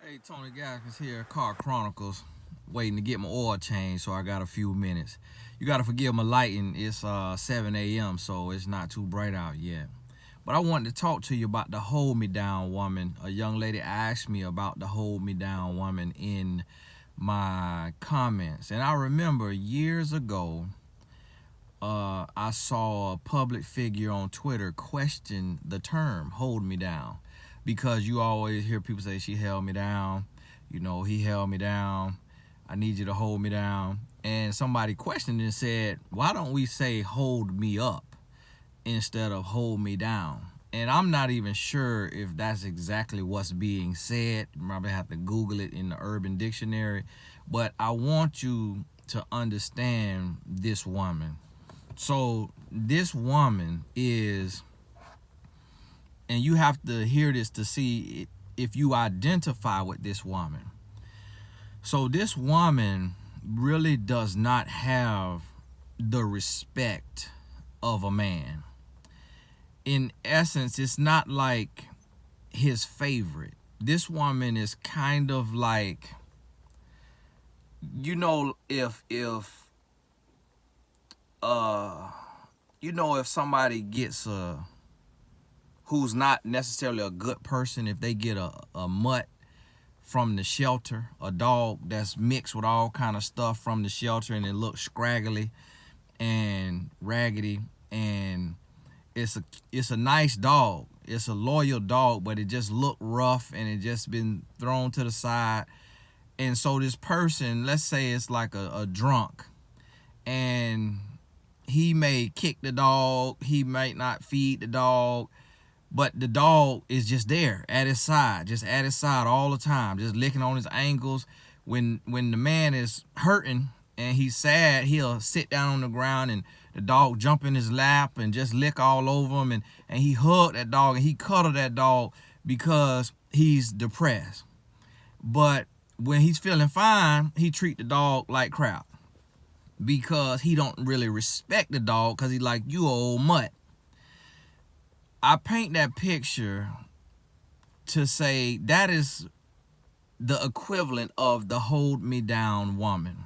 Hey, Tony Gaskins here, Car Chronicles. Waiting to get my oil changed, so I got a few minutes. You gotta forgive my lighting. It's 7 a.m., so it's not too bright out yet. But I wanted to talk to you about the hold me down woman. A young lady asked me about the hold me down woman in my comments, and I remember years ago, I saw a public figure on Twitter question the term hold me down, because you always hear people say she held me down, he held me down, I need you to hold me down. And somebody questioned and said, why don't we say hold me up instead of hold me down? And I'm not even sure if that's exactly what's being said. You probably have to Google it in the Urban Dictionary. But I want you to understand this woman. So this woman is, and you have to hear this to see if you identify with this woman. So this woman really does not have the respect of a man. In essence, it's not like his favorite. This woman is kind of like, if somebody gets who's not necessarily a good person, if they get a mutt from the shelter, a dog that's mixed with all kind of stuff from the shelter, and it looks scraggly and raggedy, and it's a nice dog, it's a loyal dog, but it just looked rough and it just been thrown to the side. And so this person, let's say it's like a drunk, and he may kick the dog, he might not feed the dog, but the dog is just there at his side, all the time, just licking on his ankles. When the man is hurting and he's sad, he'll sit down on the ground and the dog jump in his lap and just lick all over him, and he hug that dog and he cuddle that dog because he's depressed. But when he's feeling fine, he treat the dog like crap because he don't really respect the dog, because he like, you old mutt. I paint that picture to say that is the equivalent of the hold me down woman.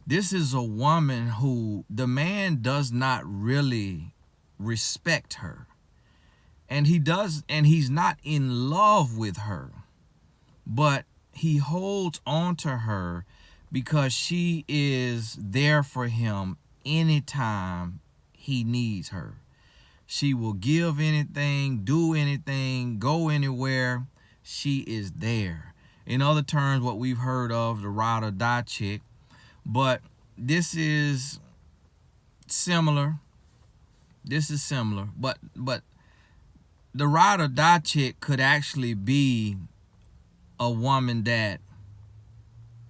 This is a woman who the man does not really respect her. And he's not in love with her, but he holds on to her because she is there for him anytime he needs her. She will give anything, do anything, go anywhere. She is there. In other terms, what we've heard of, the ride or die chick. But this is similar. But the ride or die chick could actually be a woman that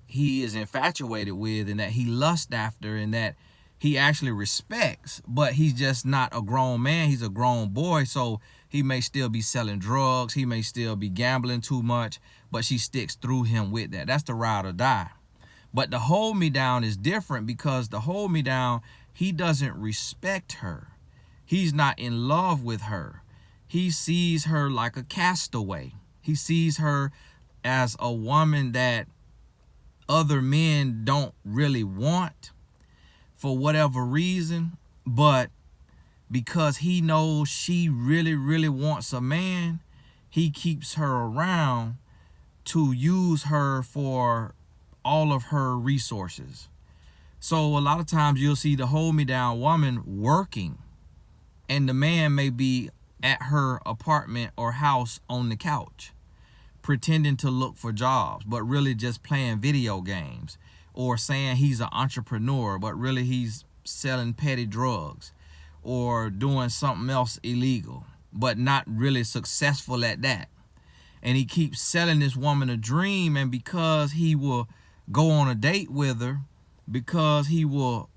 he is infatuated with and that he lusts after and that he actually respects, but he's just not a grown man. He's a grown boy, so he may still be selling drugs. He may still be gambling too much, but she sticks through him with that. That's the ride or die. But the hold me down is different, because the hold me down, he doesn't respect her. He's not in love with her. He sees her like a castaway. He sees her as a woman that other men don't really want for whatever reason, but because he knows she really, really wants a man, he keeps her around to use her for all of her resources. So a lot of times you'll see the hold me down woman working, and the man may be at her apartment or house on the couch, pretending to look for jobs, but really just playing video games, or saying he's an entrepreneur, but really he's selling petty drugs or doing something else illegal, but not really successful at that. And he keeps selling this woman a dream, and because he will go on a date with her, because he will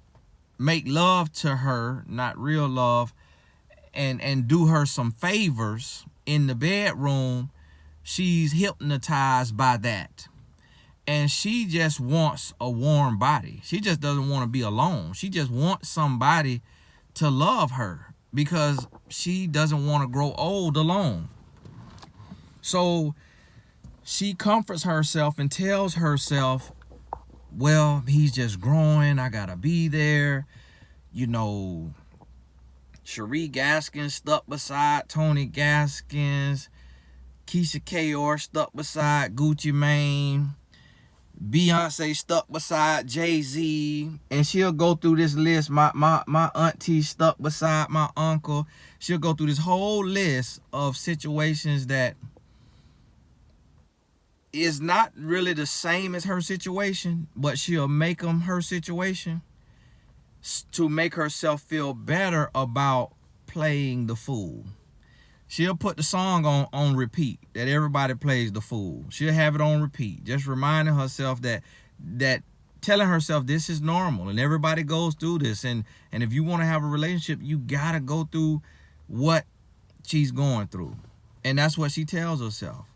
make love to her, not real love, and do her some favors in the bedroom, she's hypnotized by that. And she just wants a warm body. She just doesn't want to be alone. She just wants somebody to love her because she doesn't want to grow old alone. So she comforts herself and tells herself, well, he's just growing. I gotta be there. You know, Cherie Gaskins stuck beside Tony Gaskins. Keisha Kayor stuck beside Gucci Mane. Beyonce stuck beside Jay-Z. And she'll go through this list. My auntie stuck beside my uncle. She'll go through this whole list of situations that is not really the same as her situation, but she'll make them her situation to make herself feel better about playing the fool. She'll put the song on repeat that everybody plays the fool. She'll have it on repeat, just reminding herself that telling herself this is normal and everybody goes through this. And if you want to have a relationship, you got to go through what she's going through. And that's what she tells herself.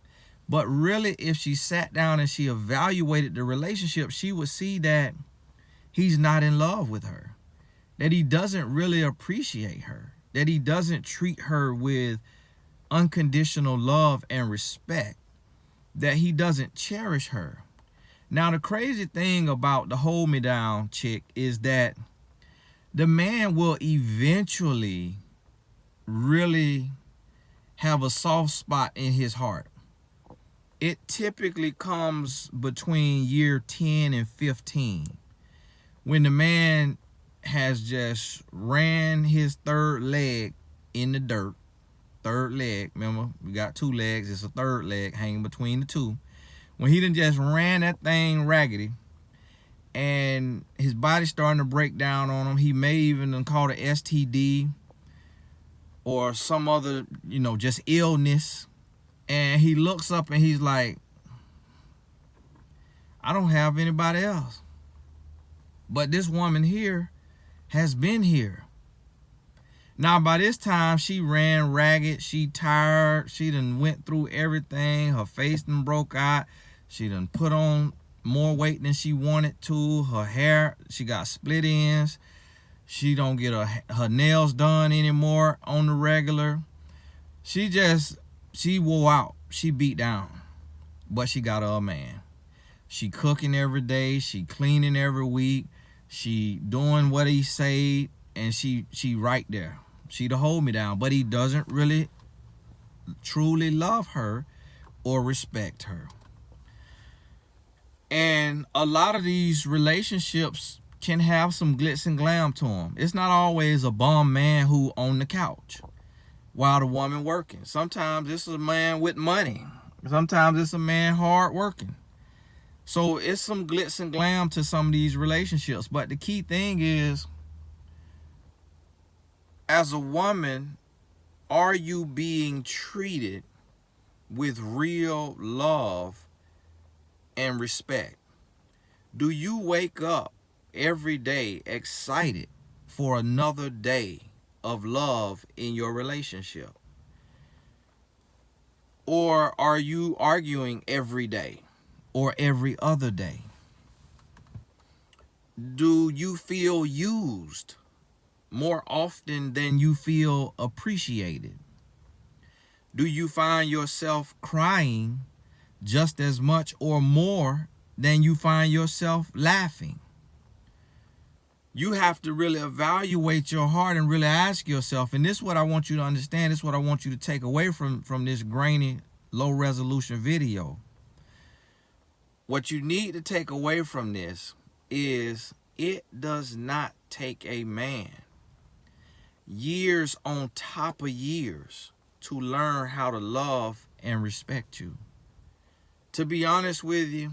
But really, if she sat down and she evaluated the relationship, she would see that he's not in love with her, that he doesn't really appreciate her, that he doesn't treat her with unconditional love and respect, that he doesn't cherish her. Now, the crazy thing about the hold me down chick is that the man will eventually really have a soft spot in his heart. It typically comes between year 10 and 15 when the man has just ran his third leg in the dirt. Third leg, remember, we got two legs, it's a third leg hanging between the two. When he done just ran that thing raggedy and his body's starting to break down on him, he may even done caught an STD or some other, just illness. And he looks up and he's like, I don't have anybody else. But this woman here has been here. Now, by this time, she ran ragged. She tired. She done went through everything. Her face done broke out. She done put on more weight than she wanted to. Her hair, she got split ends. She don't get her nails done anymore on the regular. She wore out. She beat down. But she got her a man. She cooking every day. She cleaning every week. She doing what he said. And she right there. She the hold me down. But he doesn't really truly love her or respect her. And a lot of these relationships can have some glitz and glam to them. It's not always a bum man who on the couch while the woman working. Sometimes it's a man with money. Sometimes it's a man hard working. So it's some glitz and glam to some of these relationships. But the key thing is, as a woman, are you being treated with real love and respect? Do you wake up every day excited for another day of love in your relationship? Or are you arguing every day or every other day? Do you feel used more often than you feel appreciated? Do you find yourself crying just as much or more than you find yourself laughing? You have to really evaluate your heart and really ask yourself, and this is what I want you to understand, this is what I want you to take away from this grainy, low-resolution video. What you need to take away from this is it does not take a man years on top of years to learn how to love and respect you. To be honest with you,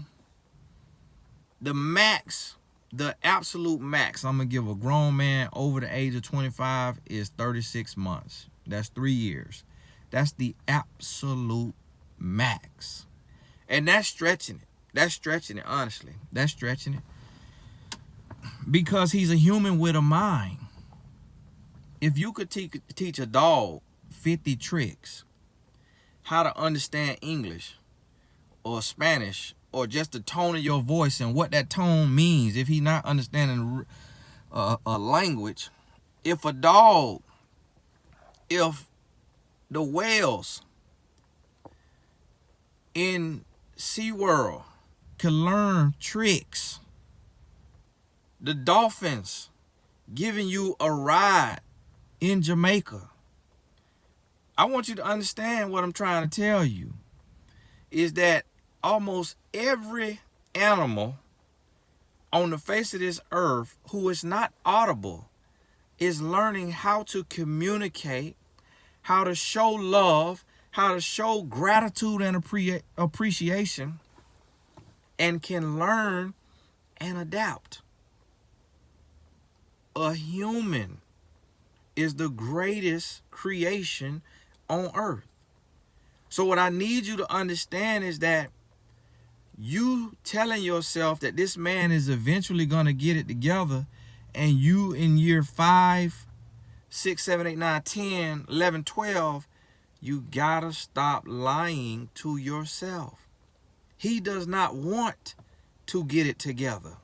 the max, the absolute max I'm going to give a grown man over the age of 25 is 36 months. That's 3 years. That's the absolute max. And that's stretching it. That's stretching it, honestly. That's stretching it. Because he's a human with a mind. If you could teach a dog 50 tricks, how to understand English or Spanish, or just the tone of your voice and what that tone means, if he's not understanding a language, if the whales in SeaWorld can learn tricks. The dolphins giving you a ride in Jamaica. I want you to understand what I'm trying to tell you is that almost every animal on the face of this earth who is not audible is learning how to communicate, how to show love, how to show gratitude and appreciation, and can learn and adapt. A human is the greatest creation on earth. So what I need you to understand is that you telling yourself that this man is eventually going to get it together, and you in year 5, 6, 7, 8, 9, 10, 11, 12, you gotta stop lying to yourself. He does not want to get it together.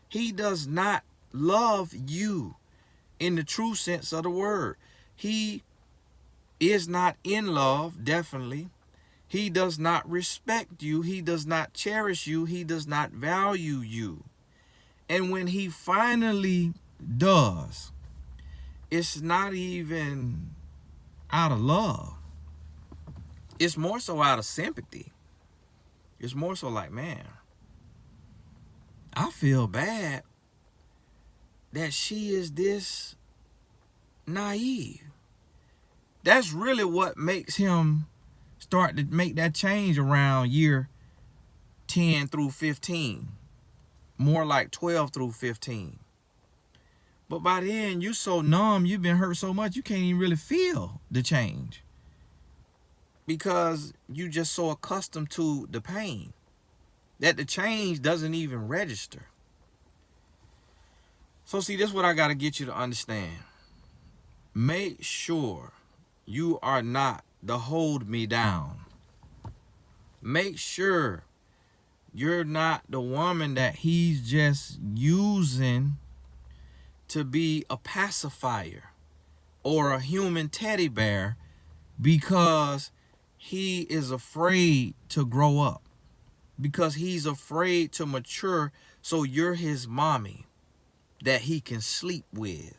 He does not love you in the true sense of the word. He is not in love, definitely. He does not respect you. He does not cherish you. He does not value you. And when he finally does, it's not even out of love. It's more so out of sympathy. It's more so like, man, I feel bad that she is this naive. That's really what makes him start to make that change around year 10 through 15. More like 12 through 15. But by then, you're so numb, you've been hurt so much, you can't even really feel the change. Because you just so accustomed to the pain that the change doesn't even register. So see, this is what I got to get you to understand. Make sure you are not the hold me down. Make sure you're not the woman that he's just using to be a pacifier or a human teddy bear because he is afraid to grow up, because he's afraid to mature, so you're his mommy that he can sleep with.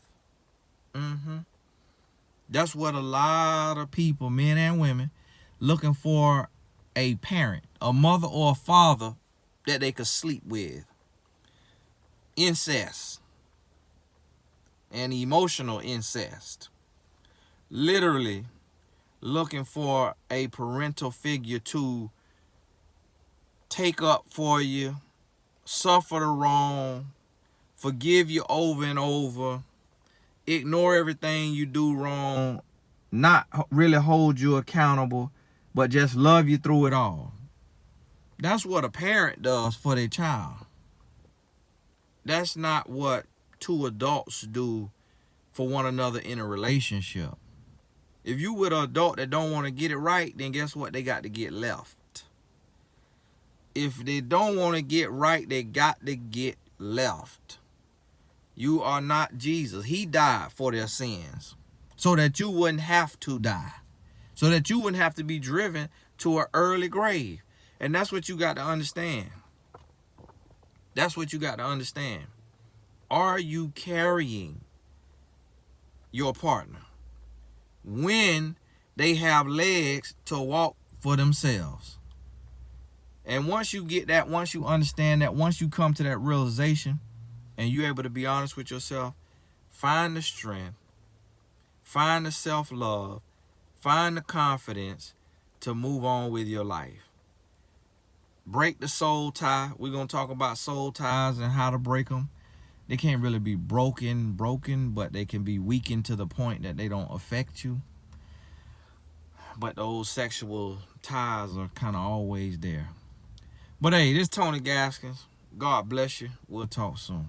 That's what a lot of people, men and women, looking for a parent, a mother or a father that they could sleep with. Incest and emotional incest. Literally looking for a parental figure to take up for you, suffer the wrong, forgive you over and over, ignore everything you do wrong, not really hold you accountable, but just love you through it all. That's what a parent does for their child. That's not what two adults do for one another in a relationship. If you with an adult that don't want to get it right, then guess what? They got to get left. If they don't want to get right, they got to get left. You are not Jesus. He died for their sins so that you wouldn't have to die, so that you wouldn't have to be driven to an early grave. And that's what you got to understand. That's what you got to understand. Are you carrying your partner when they have legs to walk for themselves? And once you get that, once you understand that, once you come to that realization and you're able to be honest with yourself, find the strength, find the self-love, find the confidence to move on with your life. Break the soul tie. We're going to talk about soul ties and how to break them. They can't really be broken, but they can be weakened to the point that they don't affect you. But those sexual ties are kind of always there. But hey, this is Tony Gaskins. God bless you. We'll talk soon.